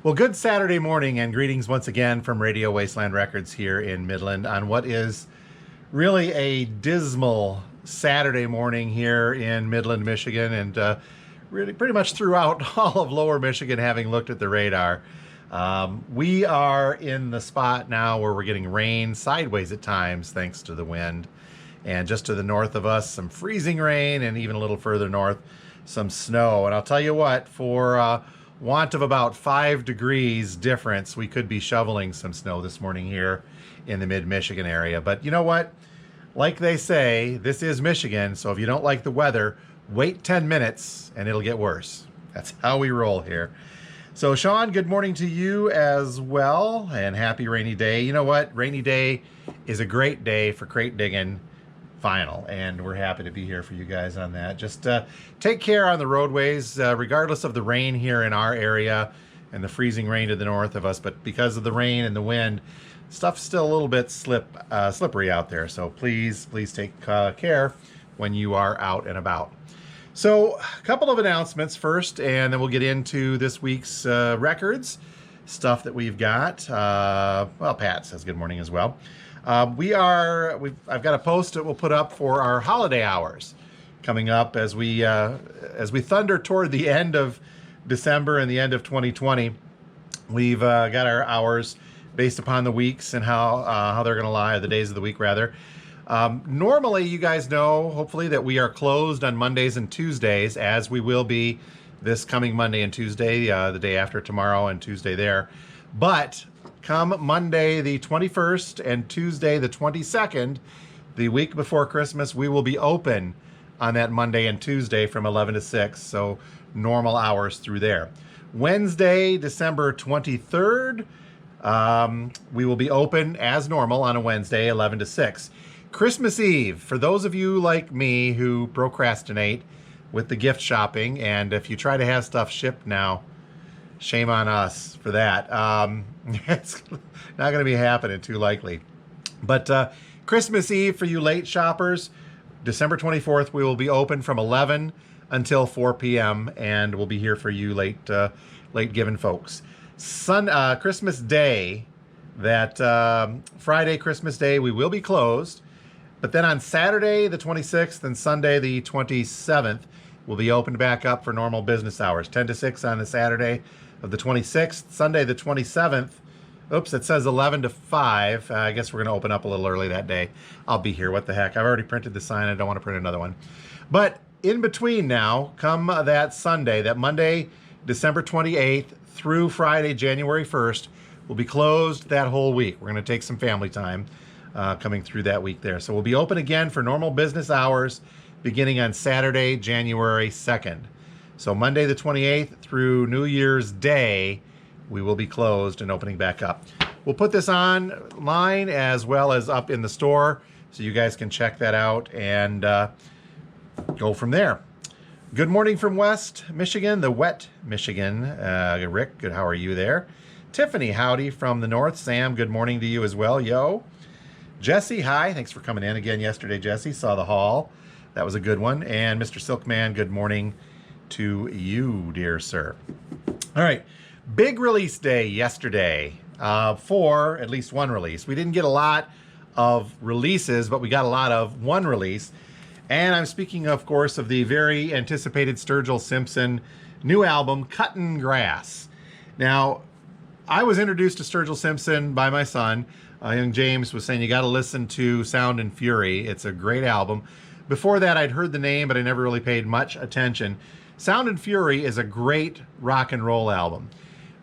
Well, good Saturday morning and greetings once again from Radio Wasteland Records here in Midland on what is really a dismal Saturday morning here in Midland, Michigan, and really pretty much throughout all of lower Michigan, having looked at the radar. We are in the spot now where we're getting rain sideways at times thanks to the wind. And just to the north of us, some freezing rain, and even a little further north, some snow. And I'll tell you what, for want of about 5 degrees difference, we could be shoveling some snow this morning here in the mid-Michigan area. But you know what? Like they say, this is Michigan, so if you don't like the weather, wait 10 minutes and it'll get worse. That's how we roll here. So Sean, good morning to you as well, and happy rainy day. You know what? Rainy day is a great day for crate digging vinyl, and we're happy to be here for you guys on that. Just take care on the roadways, regardless of the rain here in our area and the freezing rain to the north of us. But because of the rain and the wind, stuff's still a little bit slippery out there. So please take care when you are out and about. So a couple of announcements first, and then we'll get into this week's records stuff that we've got. Well, Pat says good morning as well. I've got a post that we'll put up for our holiday hours coming up as we thunder toward the end of December and the end of 2020. We've got our hours based upon the weeks and how they're going to lie, or the days of the week rather. Normally, you guys know, hopefully, that we are closed on Mondays and Tuesdays, as we will be this coming Monday and Tuesday, the day after tomorrow and Tuesday there. But come Monday the 21st and Tuesday the 22nd, the week before Christmas, we will be open on that Monday and Tuesday from 11 to 6, so normal hours through there. Wednesday, December 23rd, we will be open as normal on a Wednesday, 11 to 6. Christmas Eve, for those of you like me who procrastinate with the gift shopping, and if you try to have stuff shipped now, shame on us for that. It's not going to be happening too likely. But Christmas Eve for you late shoppers, December 24th, we will be open from 11 until 4 p.m. and we'll be here for you late giving folks. Christmas Day, that Friday, Christmas Day, we will be closed. But then on Saturday, the 26th, and Sunday, the 27th, we'll be opened back up for normal business hours, 10 to 6 on the Saturday of the 26th. Sunday, the 27th, oops, it says 11 to 5. I guess we're going to open up a little early that day. I'll be here. What the heck? I've already printed the sign. I don't want to print another one. But in between now, come that Sunday, that Monday, December 28th, through Friday, January 1st, we'll be closed that whole week. We're going to take some family time coming through that week there. So we'll be open again for normal business hours beginning on Saturday, January 2nd. So Monday the 28th through New Year's Day, we will be closed and opening back up. We'll put this online as well as up in the store, so you guys can check that out and go from there. Good morning from West Michigan, the wet Michigan. Rick, good, how are you there? Tiffany, howdy from the north. Sam, good morning to you as well. Yo. Jesse, hi. Thanks for coming in again yesterday, Jesse. Saw the haul. That was a good one. And Mr. Silkman, good morning to you, dear sir. All right. Big release day yesterday for at least one release. We didn't get a lot of releases, but we got a lot of one release. And I'm speaking, of course, of the very anticipated Sturgill Simpson new album, Cuttin' Grass. Now, I was introduced to Sturgill Simpson by my son. Young James was saying, you got to listen to Sound and Fury. It's a great album. Before that, I'd heard the name, but I never really paid much attention. Sound and Fury is a great rock and roll album.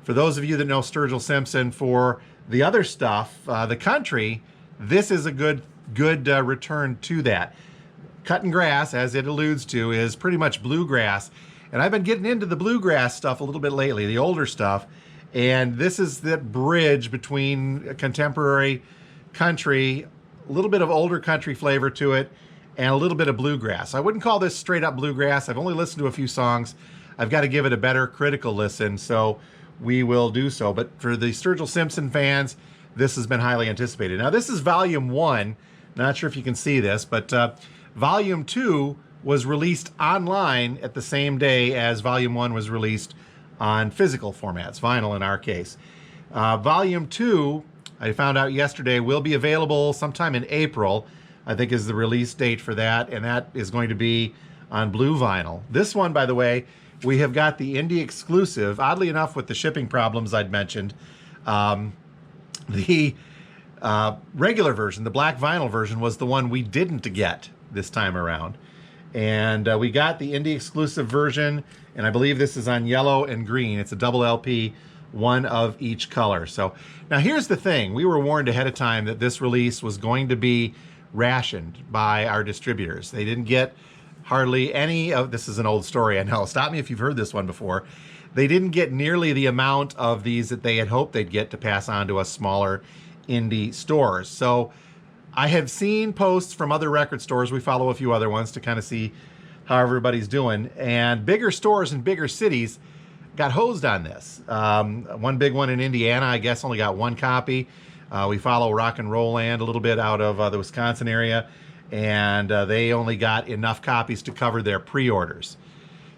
For those of you that know Sturgill Simpson for the other stuff, the country, this is a good return to that. Cuttin' Grass, as it alludes to, is pretty much bluegrass. And I've been getting into the bluegrass stuff a little bit lately, the older stuff. And this is that bridge between contemporary country, a little bit of older country flavor to it, and a little bit of bluegrass. I wouldn't call this straight up bluegrass. I've only listened to a few songs. I've got to give it a better critical listen, so we will do so. But for the Sturgill Simpson fans, this has been highly anticipated. Now, this is Volume 1. Not sure if you can see this, but Volume 2 was released online at the same day as Volume 1 was released on physical formats, vinyl in our case. Volume 2, I found out yesterday, will be available sometime in April, I think is the release date for that, and that is going to be on blue vinyl. This one, by the way, we have got the indie exclusive. Oddly enough, with the shipping problems I'd mentioned, the regular version, the black vinyl version, was the one we didn't get this time around. And we got the indie exclusive version, and I believe this is on yellow and green. It's a double LP, one of each color. So now here's the thing. We were warned ahead of time that this release was going to be rationed by our distributors. They didn't get hardly any of, this is an old story, I know, stop me if you've heard this one before. They didn't get nearly the amount of these that they had hoped they'd get to pass on to us smaller indie stores. So I have seen posts from other record stores. We follow a few other ones to kind of see how everybody's doing. And bigger stores in bigger cities got hosed on this. One big one in Indiana, I guess, only got one copy. We follow Rock and Roll Land a little bit out of the Wisconsin area, and they only got enough copies to cover their pre-orders.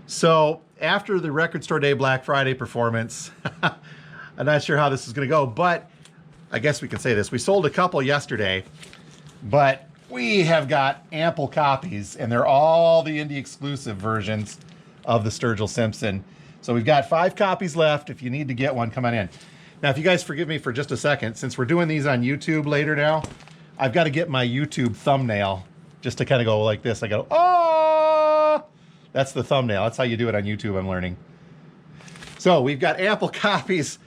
So after the Record Store Day Black Friday performance, I'm not sure how this is going to go, but I guess we can say this. We sold a couple yesterday, but we have got ample copies, and they're all the indie exclusive versions of the Sturgill Simpson. So we've got 5 copies left. If you need to get one, come on in. Now, if you guys forgive me for just a second, since we're doing these on YouTube later now, I've got to get my YouTube thumbnail just to kind of go like this. I go, oh, that's the thumbnail. That's how you do it on YouTube, I'm learning. So we've got ample copies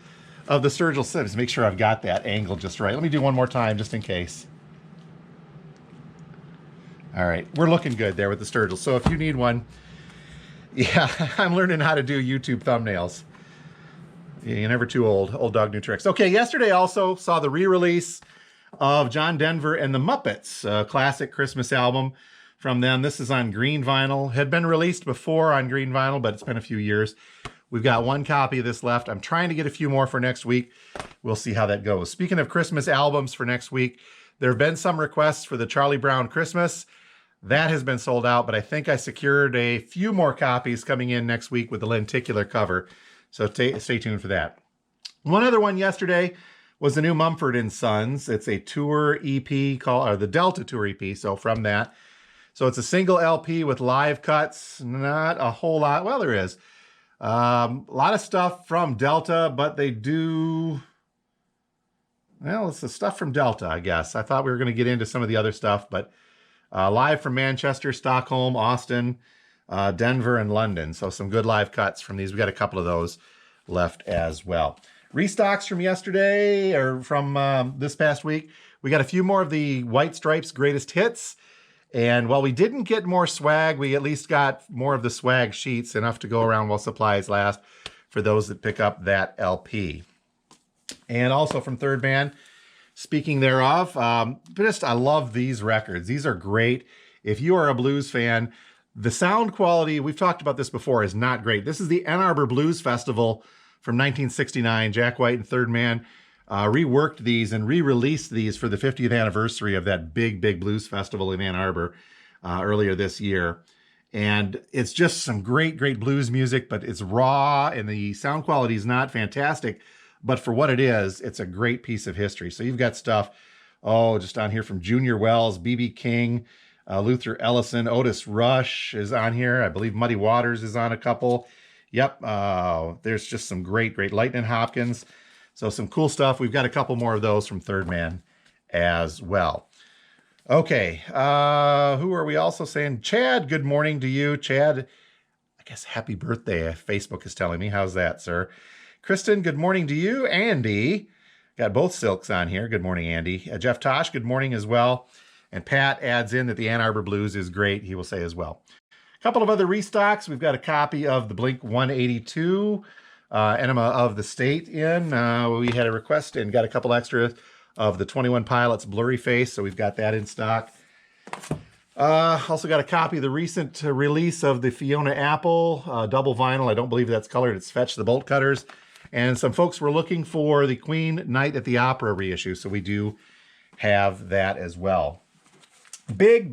of the Sturgill Simpson. Make sure I've got that angle just right. Let me do one more time just in case. All right, we're looking good there with the Sturgill. So if you need one, yeah, I'm learning how to do YouTube thumbnails. You're never too old. Old dog, new tricks. Okay, yesterday also saw the re-release of John Denver and the Muppets, a classic Christmas album from them. This is on green vinyl. Had been released before on green vinyl, but it's been a few years. We've got one copy of this left. I'm trying to get a few more for next week. We'll see how that goes. Speaking of Christmas albums for next week, there have been some requests for the Charlie Brown Christmas. That has been sold out, but I think I secured a few more copies coming in next week with the lenticular cover. So stay tuned for that. One other one yesterday was the new Mumford & Sons. It's a tour EP called the Delta Tour EP. So from that. So it's a single LP with live cuts. Not a whole lot. Well, there is. A lot of stuff from Delta, but they do... Well, it's the stuff from Delta, I guess. I thought we were going to get into some of the other stuff, but live from Manchester, Stockholm, Austin, Denver, and London. So some good live cuts from these. We got a couple of those left as well. Restocks from yesterday, or from this past week. We got a few more of the White Stripes greatest hits. And while we didn't get more swag, we at least got more of the swag sheets, enough to go around while supplies last for those that pick up that LP. And also from Third Man, speaking thereof, I love these records. These are great. If you are a blues fan, the sound quality, we've talked about this before, is not great. This is the Ann Arbor Blues Festival from 1969. Jack White and Third Man reworked these and re-released these for the 50th anniversary of that big blues festival in Ann Arbor earlier this year. And it's just some great blues music, but it's raw and the sound quality is not fantastic. But for what it is, it's a great piece of history. So you've got stuff, just on here from Junior Wells, B.B. King, Luther Ellison, Otis Rush is on here. I believe Muddy Waters is on a couple. Yep, there's just some great Lightning Hopkins. So some cool stuff. We've got a couple more of those from Third Man as well. Okay, who are we also saying? Chad, good morning to you. Chad, I guess happy birthday, Facebook is telling me. How's that, sir? Kristen, good morning to you. Andy, got both Silks on here. Good morning, Andy. Jeff Tosh, good morning as well. And Pat adds in that the Ann Arbor Blues is great, he will say as well. A couple of other restocks. We've got a copy of the Blink 182 Enema of the State in. We had a request and got a couple extras of the 21 Pilots Blurry Face, so we've got that in stock. Also got a copy of the recent release of the Fiona Apple double vinyl. I don't believe that's colored. It's Fetch the Bolt Cutters. And some folks were looking for the Queen Night at the Opera reissue, so we do have that as well. Big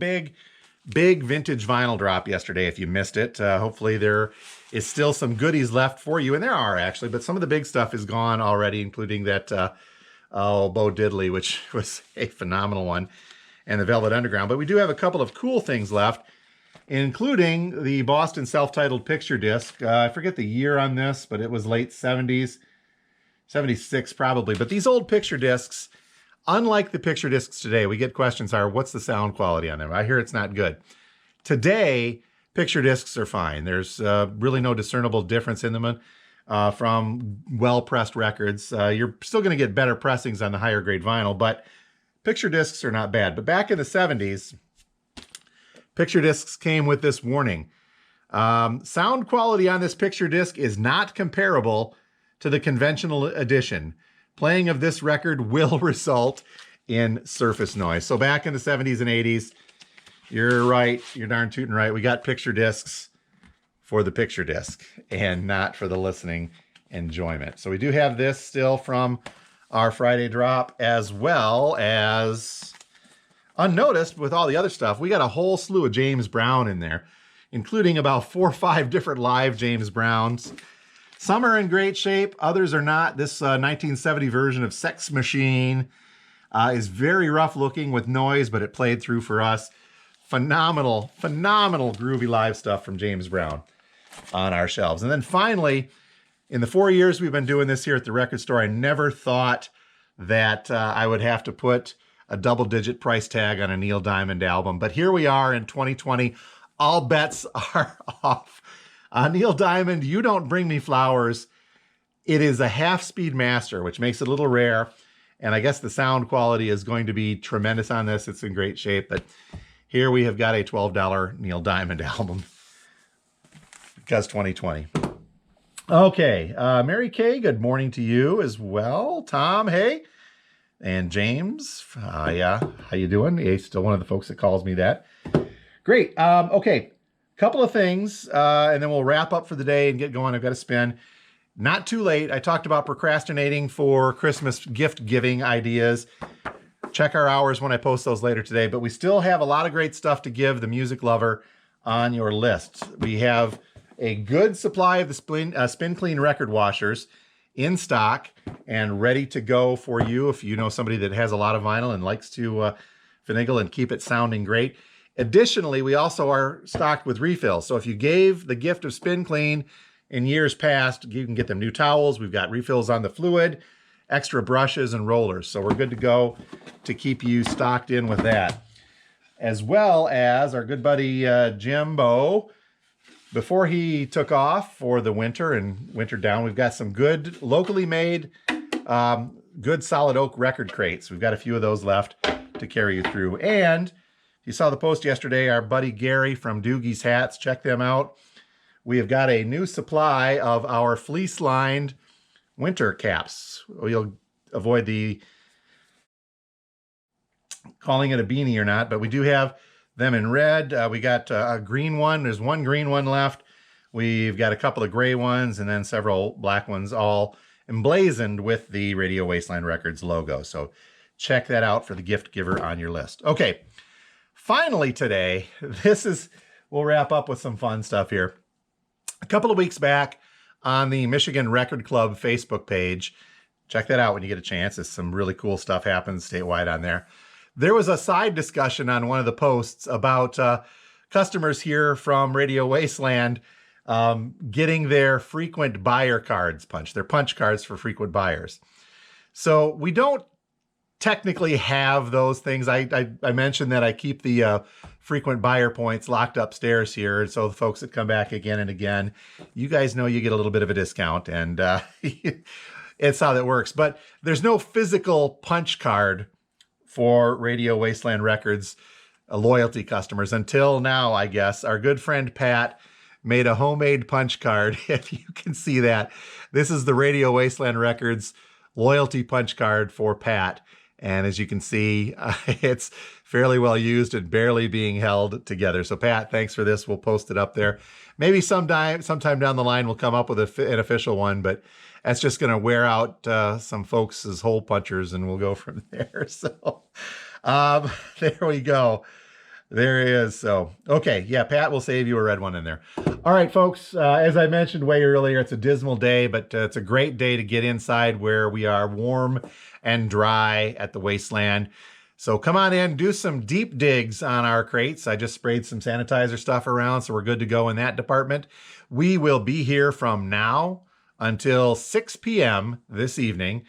big vintage vinyl drop yesterday if you missed it. Hopefully there is still some goodies left for you, and there are actually, but some of the big stuff is gone already, including that Bo Diddley, which was a phenomenal one, and the Velvet Underground. But we do have a couple of cool things left, including the Boston self-titled picture disc. I forget the year on this, but it was late 70s, 76 probably. But these old picture discs, unlike the picture discs today, we get questions are, what's the sound quality on them? I hear it's not good. Today, picture discs are fine. There's really no discernible difference in them from well-pressed records. You're still going to get better pressings on the higher grade vinyl, but picture discs are not bad. But back in the 70s, picture discs came with this warning. Sound quality on this picture disc is not comparable to the conventional edition. Playing of this record will result in surface noise. So back in the 70s and 80s, you're right, you're darn tootin' right. We got picture discs for the picture disc and not for the listening enjoyment. So we do have this still from our Friday drop, as well as, unnoticed with all the other stuff, we got a whole slew of James Brown in there, including about 4 or 5 different live James Browns. Some are in great shape, others are not. This 1970 version of Sex Machine is very rough looking with noise, but it played through for us. Phenomenal groovy live stuff from James Brown on our shelves. And then finally, in the 4 years we've been doing this here at the record store, I never thought that I would have to put a double-digit price tag on a Neil Diamond album. But here we are in 2020. All bets are off. Neil Diamond, You Don't Bring Me Flowers. It is a half-speed master, which makes it a little rare. And I guess the sound quality is going to be tremendous on this. It's in great shape. But here we have got a $12 Neil Diamond album, because 2020. Okay, Mary Kay, good morning to you as well. Tom, hey. And James, yeah, how you doing? He's still one of the folks that calls me that. Great, okay. Couple of things, and then we'll wrap up for the day and get going. I've got to spin. Not too late. I talked about procrastinating for Christmas gift giving ideas. Check our hours when I post those later today, but we still have a lot of great stuff to give the music lover on your list. We have a good supply of the Spin Clean record washers in stock and ready to go for you if you know somebody that has a lot of vinyl and likes to finagle and keep it sounding great. Additionally, we also are stocked with refills. So if you gave the gift of Spin Clean in years past, you can get them new towels. We've got refills on the fluid, extra brushes and rollers. So we're good to go to keep you stocked in with that. As well as our good buddy Jimbo, before he took off for the winter and wintered down, we've got some good locally made, good solid oak record crates. We've got a few of those left to carry you through. And you saw the post yesterday, our buddy Gary from Doogie's Hats, check them out. We have got a new supply of our fleece-lined winter caps. You'll avoid the calling it a beanie or not, but we do have them in red. We got a green one. There's one green one left. We've got a couple of gray ones and then several black ones, all emblazoned with the Radio Wasteland Records logo. So check that out for the gift giver on your list. Okay. Finally today, we'll wrap up with some fun stuff here. A couple of weeks back on the Michigan Record Club Facebook page, check that out when you get a chance. There's some really cool stuff happens statewide on there. There was a side discussion on one of the posts about customers here from Radio Wasteland getting their frequent buyer cards punched, their punch cards for frequent buyers. So we don't technically have those things. I mentioned that I keep the frequent buyer points locked upstairs here. And so the folks that come back again and again, you guys know you get a little bit of a discount, and it's how that works. But there's no physical punch card for Radio Wasteland Records loyalty customers until now, I guess. Our good friend Pat made a homemade punch card. If you can see that, this is the Radio Wasteland Records loyalty punch card for Pat. And as you can see, it's fairly well used and barely being held together. So Pat, thanks for this. We'll post it up there. Maybe sometime down the line, we'll come up with an official one, but that's just going to wear out some folks' hole punchers, and we'll go from there. So there we go. There he is. So, okay. Yeah, Pat will save you a red one in there. All right, folks. As I mentioned way earlier, it's a dismal day, but it's a great day to get inside where we are warm and dry at the Wasteland. So come on in, do some deep digs on our crates. I just sprayed some sanitizer stuff around, so we're good to go in that department. We will be here from now until 6 p.m. this evening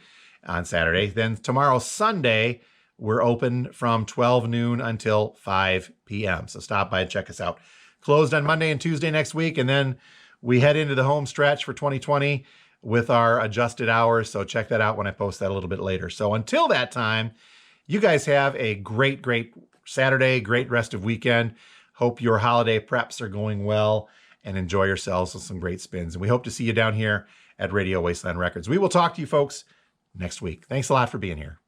on Saturday. Then tomorrow, Sunday, we're open from 12 noon until 5 p.m. So stop by and check us out. Closed on Monday and Tuesday next week. And then we head into the home stretch for 2020 with our adjusted hours. So check that out when I post that a little bit later. So until that time, you guys have a great, great Saturday, great rest of weekend. Hope your holiday preps are going well and enjoy yourselves with some great spins. And we hope to see you down here at Radio Wasteland Records. We will talk to you folks next week. Thanks a lot for being here.